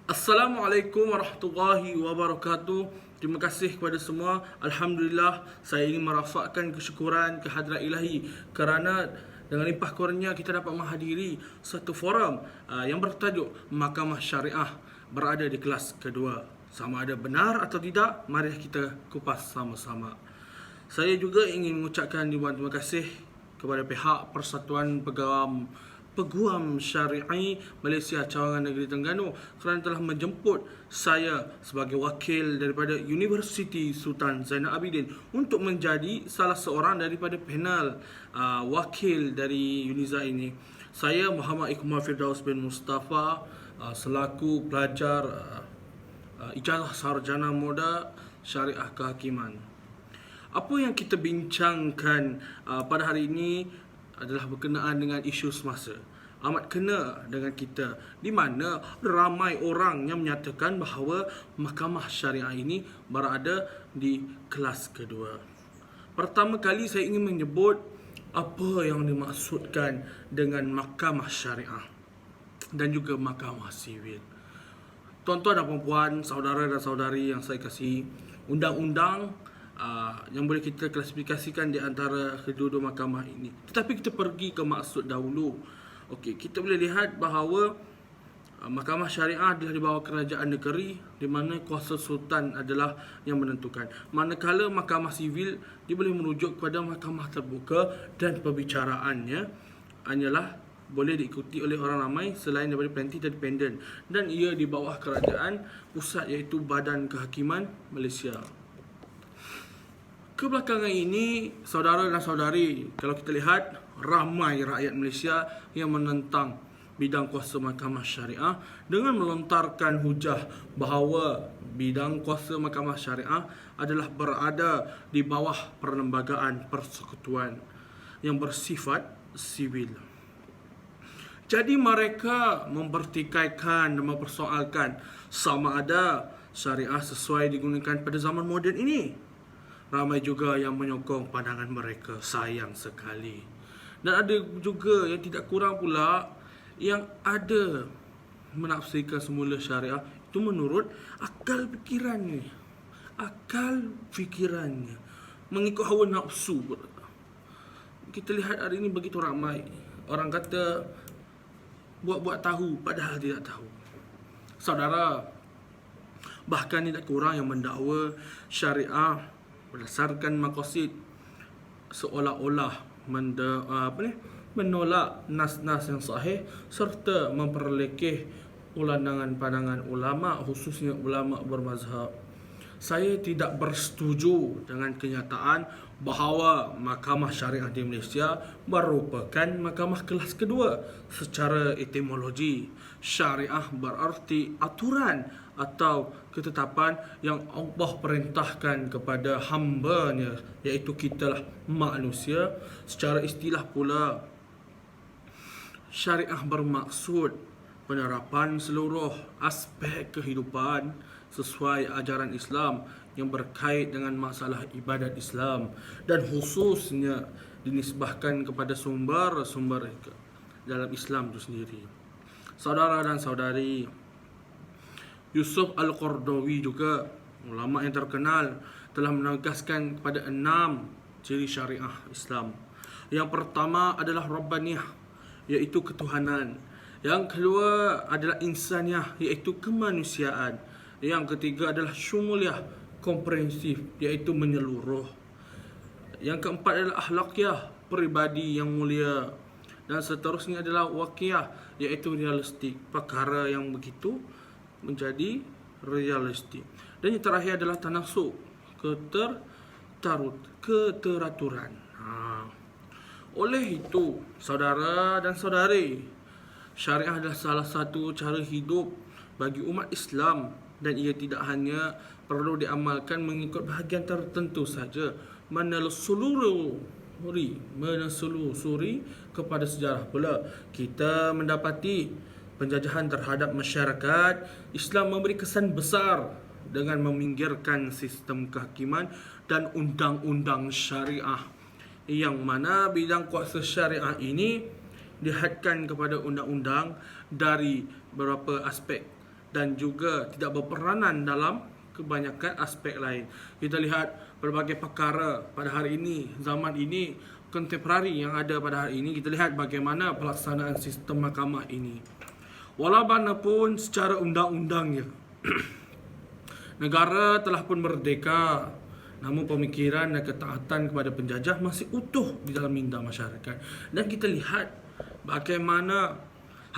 Assalamualaikum warahmatullahi wabarakatuh. Terima kasih kepada semua. Alhamdulillah, saya ingin merafakkan kesyukuran kehadrat ilahi kerana dengan limpah kurnia kita dapat menghadiri satu forum yang bertajuk Mahkamah Syariah berada di kelas kedua. Sama ada benar atau tidak, mari kita kupas sama-sama. Saya juga ingin mengucapkan ribuan terima kasih kepada pihak Persatuan Peguam Syari'i Malaysia Cawangan Negeri Terengganu kerana telah menjemput saya sebagai wakil daripada Universiti Sultan Zainal Abidin untuk menjadi salah seorang daripada panel wakil dari Uniza ini. Saya Muhammad Iqmal Firdaus bin Mustafa selaku pelajar ijazah sarjana muda syariah kehakiman. Apa yang kita bincangkan pada hari ini adalah berkenaan dengan isu semasa. Amat kena dengan kita, di mana ramai orang yang menyatakan bahawa Mahkamah Syariah ini berada di kelas kedua. Pertama kali saya ingin menyebut apa yang dimaksudkan dengan Mahkamah Syariah dan juga Mahkamah Sivil. Tuan-tuan dan puan-puan, saudara dan saudari yang saya kasihi, undang-undang yang boleh kita klasifikasikan di antara kedua-dua mahkamah ini. Tetapi kita pergi ke maksud dahulu. Okey, kita boleh lihat bahawa Mahkamah Syariah adalah di bawah kerajaan negeri, di mana kuasa sultan adalah yang menentukan. Manakala Mahkamah Sivil dia boleh merujuk kepada mahkamah terbuka dan pembicaraannya hanyalah boleh diikuti oleh orang ramai selain daripada plaintiff independen, dan ia di bawah kerajaan pusat iaitu Badan Kehakiman Malaysia. Kebelakangan ini, saudara dan saudari, kalau kita lihat ramai rakyat Malaysia yang menentang bidang kuasa Mahkamah Syariah dengan melontarkan hujah bahawa bidang kuasa Mahkamah Syariah adalah berada di bawah perlembagaan persekutuan yang bersifat sivil. Jadi mereka mempertikaikan dan mempersoalkan sama ada syariah sesuai digunakan pada zaman moden ini. Ramai juga yang menyokong pandangan mereka, sayang sekali. Dan ada juga yang tidak kurang pula yang ada menafsirkan semula syariah itu menurut akal fikirannya. Akal fikirannya. Mengikut hawa nafsu. Kita lihat hari ini begitu ramai. Orang kata buat-buat tahu padahal tidak tahu. Saudara, bahkan tidak kurang yang mendakwa syariah berdasarkan maqasid seolah-olah menolak nas-nas yang sahih serta memperlekeh ulangan pandangan ulama, khususnya ulama bermazhab. Saya tidak bersetuju dengan kenyataan bahawa Mahkamah Syariah di Malaysia merupakan mahkamah kelas kedua. Secara etimologi, syariah berarti aturan atau ketetapan yang Allah perintahkan kepada hamba-Nya, iaitu kitalah manusia. Secara istilah pula, syariah bermaksud penerapan seluruh aspek kehidupan sesuai ajaran Islam yang berkait dengan masalah ibadat Islam, dan khususnya dinisbahkan kepada sumber-sumber dalam Islam itu sendiri. Saudara dan saudari, Yusuf Al-Qardawi juga, ulama yang terkenal, telah menegaskan kepada 6 ciri syariah Islam. Yang pertama adalah Rabbaniyah, iaitu ketuhanan. Yang kedua adalah Insaniyah, iaitu kemanusiaan. Yang ketiga adalah Syumuliyah, komprehensif, iaitu menyeluruh. Yang keempat adalah Akhlaqiyah, peribadi yang mulia. Dan seterusnya adalah Waqiyah, iaitu realistik, perkara yang begitu menjadi realistik. Dan yang terakhir adalah Tanasuk, keteraturan. Oleh itu, saudara dan saudari, syariah adalah salah satu cara hidup bagi umat Islam, dan ia tidak hanya perlu diamalkan mengikut bahagian tertentu saja, menelusuri kepada sejarah pula. Kita mendapati penjajahan terhadap masyarakat Islam memberi kesan besar dengan meminggirkan sistem kehakiman dan undang-undang syariah, yang mana bidang kuasa syariah ini dihadkan kepada undang-undang dari beberapa aspek dan juga tidak berperanan dalam kebanyakan aspek lain. Kita lihat berbagai perkara pada hari ini, zaman ini, kontemporari yang ada pada hari ini, kita lihat bagaimana pelaksanaan sistem mahkamah ini. Walaupun secara undang-undangnya negara telah pun merdeka, namun pemikiran dan ketaatan kepada penjajah masih utuh di dalam minda masyarakat. Dan kita lihat bagaimana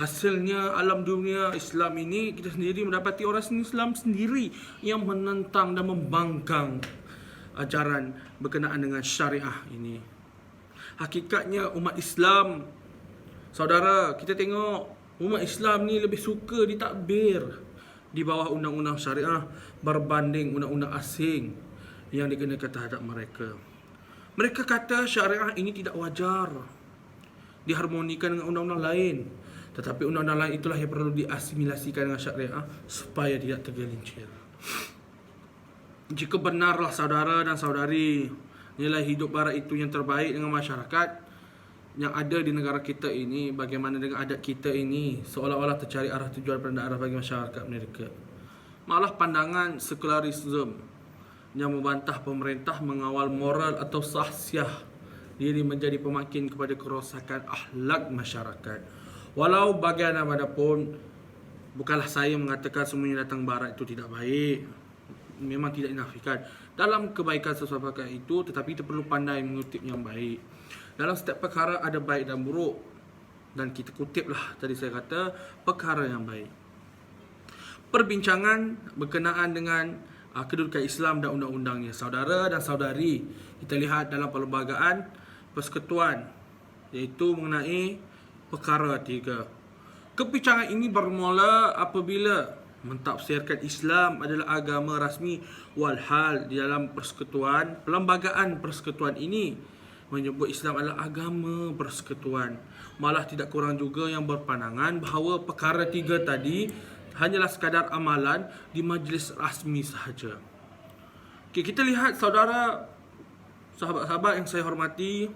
hasilnya alam dunia Islam ini, kita sendiri mendapati orang Islam sendiri yang menentang dan membangkang ajaran berkenaan dengan syariah ini. Hakikatnya umat Islam, saudara, kita tengok umat Islam ni lebih suka ditadbir di bawah undang-undang syariah berbanding undang-undang asing yang dikenakan terhadap mereka. Mereka kata syariah ini tidak wajar diharmonikan dengan undang-undang lain. Tetapi undang-undang lain itulah yang perlu diasimilasikan dengan syariah supaya tidak tergelincir. Jika benarlah saudara dan saudari, nilai hidup barat itu yang terbaik dengan masyarakat yang ada di negara kita ini, bagaimana dengan adat kita ini, seolah-olah tercari arah tujuan dan arah bagi masyarakat mereka. Malah pandangan sekularisme yang membantah pemerintah mengawal moral atau sahsiah diri menjadi pemakin kepada kerosakan akhlak masyarakat. Walau bagaimanapun, bukanlah saya mengatakan semuanya datang barat itu tidak baik. Memang tidak dinafikan dalam kebaikan sesuatu perkara itu, tetapi kita perlu pandai mengutip yang baik. Dalam setiap perkara ada baik dan buruk, dan kita kutiplah tadi saya kata perkara yang baik. Perbincangan berkenaan dengan kedudukan Islam dan undang-undangnya, saudara dan saudari, kita lihat dalam perlembagaan persekutuan, iaitu mengenai perkara 3. Kebincangan ini bermula apabila mentafsirkan Islam adalah agama rasmi, walhal di dalam persekutuan, perlembagaan persekutuan ini menyebut Islam adalah agama persekutuan. Malah tidak kurang juga yang berpandangan bahawa perkara 3 tadi hanyalah sekadar amalan di majlis rasmi sahaja. Okay, kita lihat saudara, sahabat-sahabat yang saya hormati,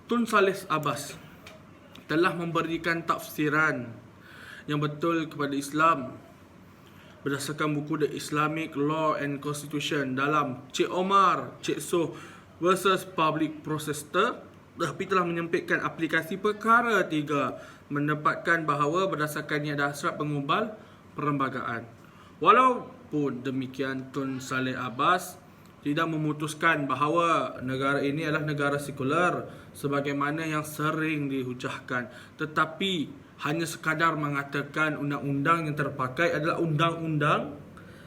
Tun Saleh Abbas telah memberikan tafsiran yang betul kepada Islam berdasarkan buku The Islamic Law and Constitution dalam Cik Omar Cik Soh versus Public Protester, tapi telah menyempitkan aplikasi perkara 3, mendapatkan bahawa berdasarkan niat dasar pengubal perlembagaan. Walaupun demikian, Tun Saleh Abbas tidak memutuskan bahawa negara ini adalah negara sekular sebagaimana yang sering dihujahkan, tetapi hanya sekadar mengatakan undang-undang yang terpakai adalah undang-undang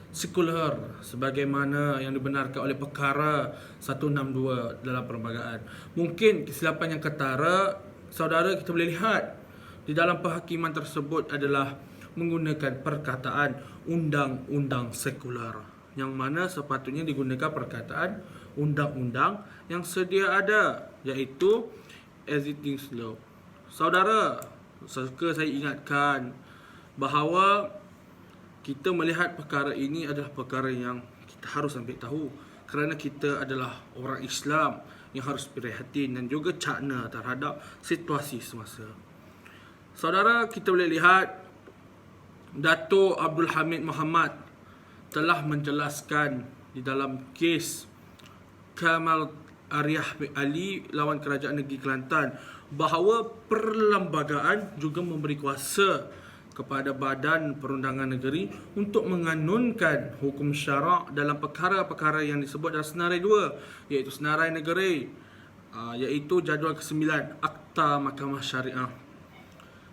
sekular sebagaimana yang dibenarkan oleh perkara 162 dalam perlembagaan. Mungkin kesilapan yang ketara, saudara, kita boleh lihat di dalam penghakiman tersebut adalah menggunakan perkataan undang-undang sekular, yang mana sepatutnya digunakan perkataan undang-undang yang sedia ada, iaitu existing law. Saudara, suka saya ingatkan bahawa kita melihat perkara ini adalah perkara yang kita harus ambil tahu, kerana kita adalah orang Islam yang harus prihatin dan juga cakna terhadap situasi semasa. Saudara, kita boleh lihat Dato' Abdul Hamid Muhammad telah menjelaskan di dalam kes Kamal Ariah bin Ali lawan Kerajaan Negeri Kelantan bahawa perlembagaan juga memberi kuasa kepada Badan Perundangan Negeri untuk menganunkan hukum syarak dalam perkara-perkara yang disebut dalam senarai 2, iaitu senarai negeri, iaitu jadual ke-9 Akta Mahkamah Syariah.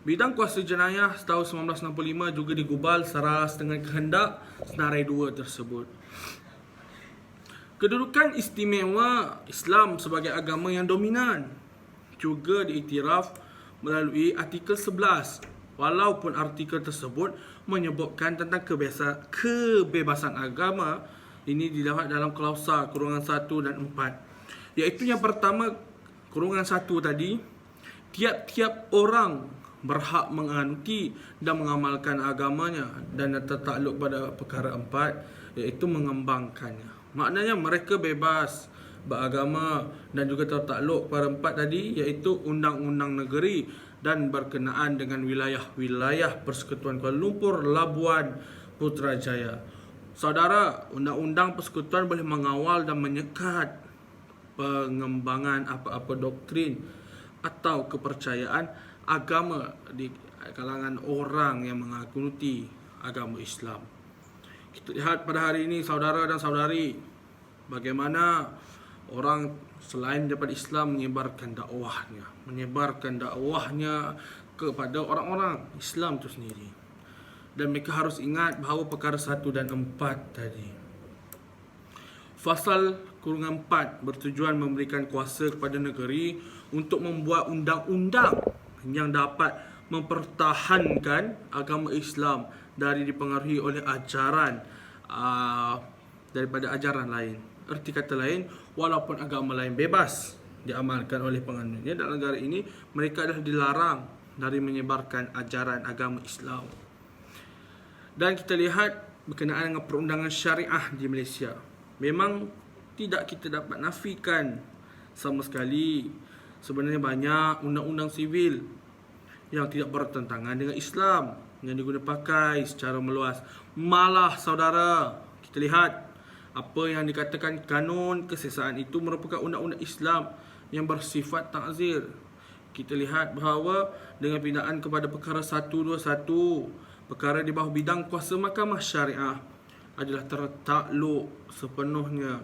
Bidang kuasa jenayah tahun 1965 juga digubal selaras dengan kehendak senarai 2 tersebut. Kedudukan istimewa Islam sebagai agama yang dominan juga diiktiraf melalui artikel 11, walaupun artikel tersebut menyebutkan tentang kebebasan agama ini didapat dalam klausa kurungan 1 dan 4, iaitu yang pertama kurungan 1 tadi, tiap-tiap orang berhak menganuti dan mengamalkan agamanya, dan yang tertakluk pada perkara 4 iaitu mengembangkannya. Maknanya mereka bebas beragama dan juga tertakluk pada 4 tadi, iaitu undang-undang negeri dan berkenaan dengan wilayah-wilayah Persekutuan Kuala Lumpur, Labuan, Putrajaya. Saudara, Undang-Undang Persekutuan boleh mengawal dan menyekat pengembangan apa-apa doktrin atau kepercayaan agama di kalangan orang yang mengakuti agama Islam. Kita lihat pada hari ini, saudara dan saudari, bagaimana orang selain daripada Islam menyebarkan dakwahnya kepada orang-orang Islam itu sendiri. Dan mereka harus ingat bahawa perkara 1 dan 4 tadi. Fasal kurungan 4 bertujuan memberikan kuasa kepada negeri untuk membuat undang-undang yang dapat mempertahankan agama Islam dari dipengaruhi oleh ajaran daripada ajaran lain. Erti kata lain, walaupun agama lain bebas diamalkan oleh penganutnya dalam negara ini, mereka adalah dilarang dari menyebarkan ajaran agama Islam. Dan kita lihat berkenaan dengan perundangan syariah di Malaysia, memang tidak kita dapat nafikan sama sekali. Sebenarnya banyak undang-undang sivil yang tidak bertentangan dengan Islam yang digunakan pakai secara meluas. Malah saudara, kita lihat apa yang dikatakan kanun kesesaan itu merupakan undang-undang Islam yang bersifat takzir. Kita lihat bahawa dengan pindaan kepada perkara 121, perkara di bawah bidang kuasa mahkamah syariah adalah tertakluk sepenuhnya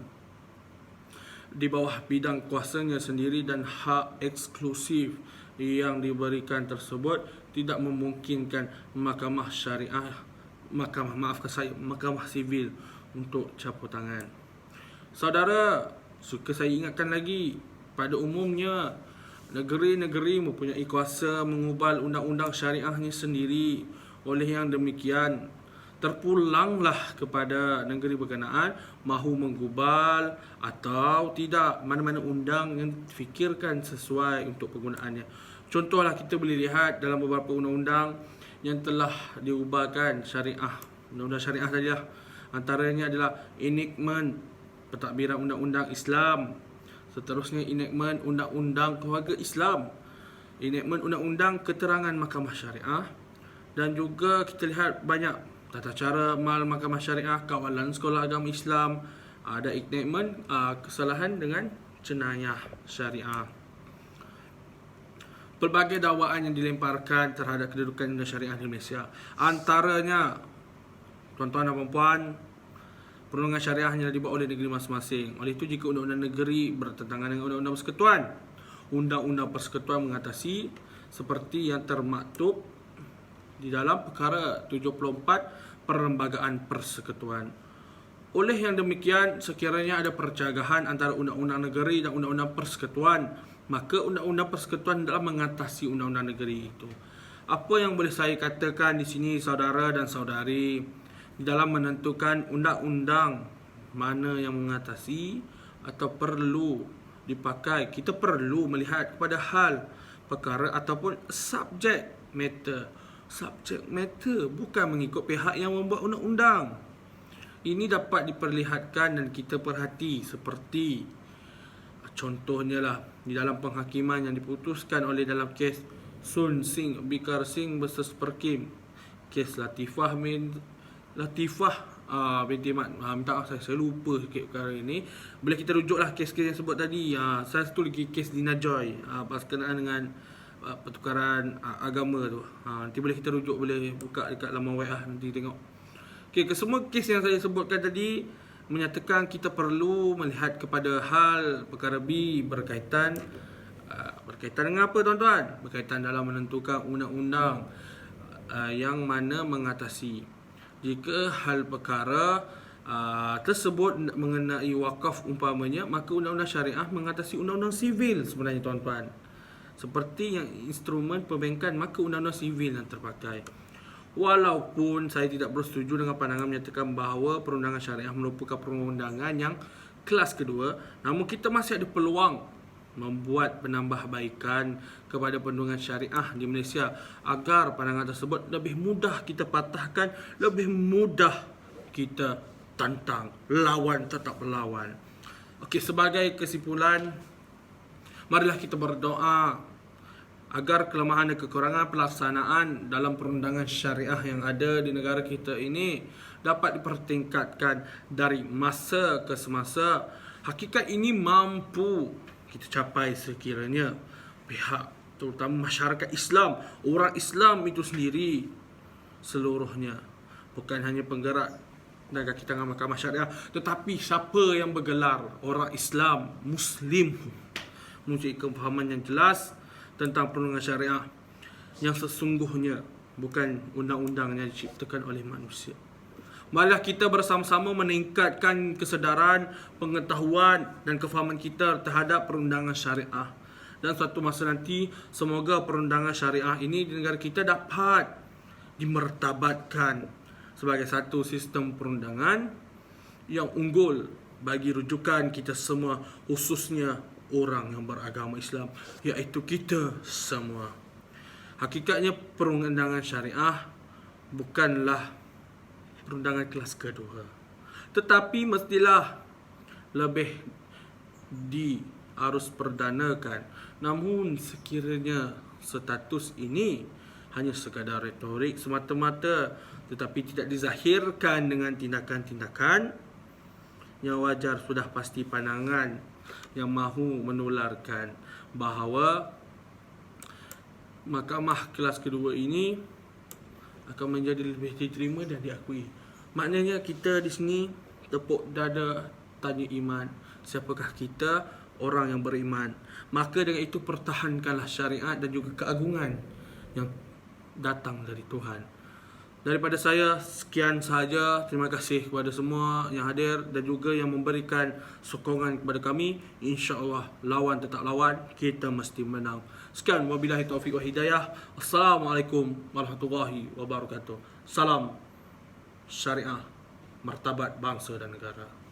di bawah bidang kuasanya sendiri, dan hak eksklusif yang diberikan tersebut tidak memungkinkan mahkamah syariah, mahkamah sivil untuk campur tangan. Saudara, suka saya ingatkan lagi, pada umumnya negeri-negeri mempunyai kuasa mengubal undang-undang syariahnya sendiri. Oleh yang demikian, terpulanglah kepada negeri berkenaan mahu menggubal atau tidak mana-mana undang yang difikirkan sesuai untuk penggunaannya. Contohlah, kita boleh lihat dalam beberapa undang-undang yang telah diubahkan syariah, undang-undang syariah tadi lah. Antaranya adalah enactment pentadbiran undang-undang Islam, seterusnya enactment undang-undang keluarga Islam, enactment undang-undang keterangan mahkamah syariah, dan juga kita lihat banyak tata cara amal mahkamah syariah, kawalan sekolah agama Islam, ada enactment kesalahan dengan jenayah syariah. Pelbagai dakwaan yang dilemparkan terhadap kedudukan syariah di Malaysia, antaranya, tuan-tuan dan puan-puan, perundungan syariah hanya dibuat oleh negeri masing-masing. Oleh itu, jika undang-undang negeri bertentangan dengan undang-undang persekutuan, undang-undang persekutuan mengatasi seperti yang termaktub di dalam perkara 74 Perlembagaan Persekutuan. Oleh yang demikian, sekiranya ada percagahan antara undang-undang negeri dan undang-undang persekutuan, maka undang-undang persekutuan adalah mengatasi undang-undang negeri itu. Apa yang boleh saya katakan di sini, saudara dan saudari, dalam menentukan undang-undang mana yang mengatasi atau perlu dipakai, kita perlu melihat kepada hal perkara ataupun subjek matter. Subjek matter, bukan mengikut pihak yang membuat undang-undang. Ini dapat diperlihatkan dan kita perhati seperti contohnya lah di dalam penghakiman yang diputuskan oleh dalam kes Sun Singh Bikar Singh vs Perkim, kes Latifah binti Mat. Minta maaf, saya lupa sikit perkara ini. Boleh kita rujuklah kes-kes yang sebut tadi. Saya satu lagi kes Dina Joy berkenaan dengan pertukaran agama tu. Nanti boleh kita rujuk, boleh buka dekat laman WA nanti tengok. Okey, kesemua kes yang saya sebutkan tadi menyatakan kita perlu melihat kepada hal perkara B berkaitan dengan apa, tuan-tuan? Berkaitan dalam menentukan undang-undang yang mana mengatasi. Jika hal perkara tersebut mengenai wakaf umpamanya, maka undang-undang syariah mengatasi undang-undang sivil sebenarnya, tuan-tuan. Seperti yang instrumen perbankan, maka undang-undang sivil yang terpakai. Walaupun saya tidak bersetuju dengan pandangan menyatakan bahawa perundangan syariah merupakan perundangan yang kelas kedua, namun kita masih ada peluang membuat penambahbaikan kepada perundungan syariah di Malaysia agar pandangan tersebut lebih mudah kita patahkan, lebih mudah kita tantang, lawan tetap berlawan. Okey, sebagai kesimpulan, marilah kita berdoa agar kelemahan dan kekurangan pelaksanaan dalam perundangan syariah yang ada di negara kita ini dapat dipertingkatkan dari masa ke semasa. Hakikat ini mampu kita capai sekiranya pihak terutama masyarakat Islam, orang Islam itu sendiri seluruhnya, bukan hanya penggerak dan kaki tangan mahkamah syariah, tetapi siapa yang bergelar orang Islam, Muslim, mempunyai kefahaman yang jelas tentang perundangan syariah yang sesungguhnya, bukan undang-undang yang diciptakan oleh manusia. Marilah kita bersama-sama meningkatkan kesedaran, pengetahuan dan kefahaman kita terhadap perundangan syariah. Dan suatu masa nanti, semoga perundangan syariah ini di negara kita dapat dimertabatkan sebagai satu sistem perundangan yang unggul bagi rujukan kita semua, khususnya orang yang beragama Islam, iaitu kita semua. Hakikatnya perundangan syariah bukanlah perundangan kelas kedua, tetapi mestilah lebih diharus perdanakan. Namun sekiranya status ini hanya sekadar retorik semata-mata, tetapi tidak dizahirkan dengan tindakan-tindakan yang wajar, sudah pasti pandangan yang mahu menularkan bahawa mahkamah kelas kedua ini akan menjadi lebih diterima dan diakui. Maknanya kita di sini tepuk dada tanya iman. Siapakah kita? Orang yang beriman. Maka dengan itu pertahankanlah syariat dan juga keagungan yang datang dari Tuhan. Daripada saya, sekian sahaja. Terima kasih kepada semua yang hadir dan juga yang memberikan sokongan kepada kami. InsyaAllah lawan tetap lawan, kita mesti menang. Sekian, wabillahi taufiq wa hidayah. Assalamualaikum warahmatullahi wabarakatuh. Salam syariah, martabat bangsa dan negara.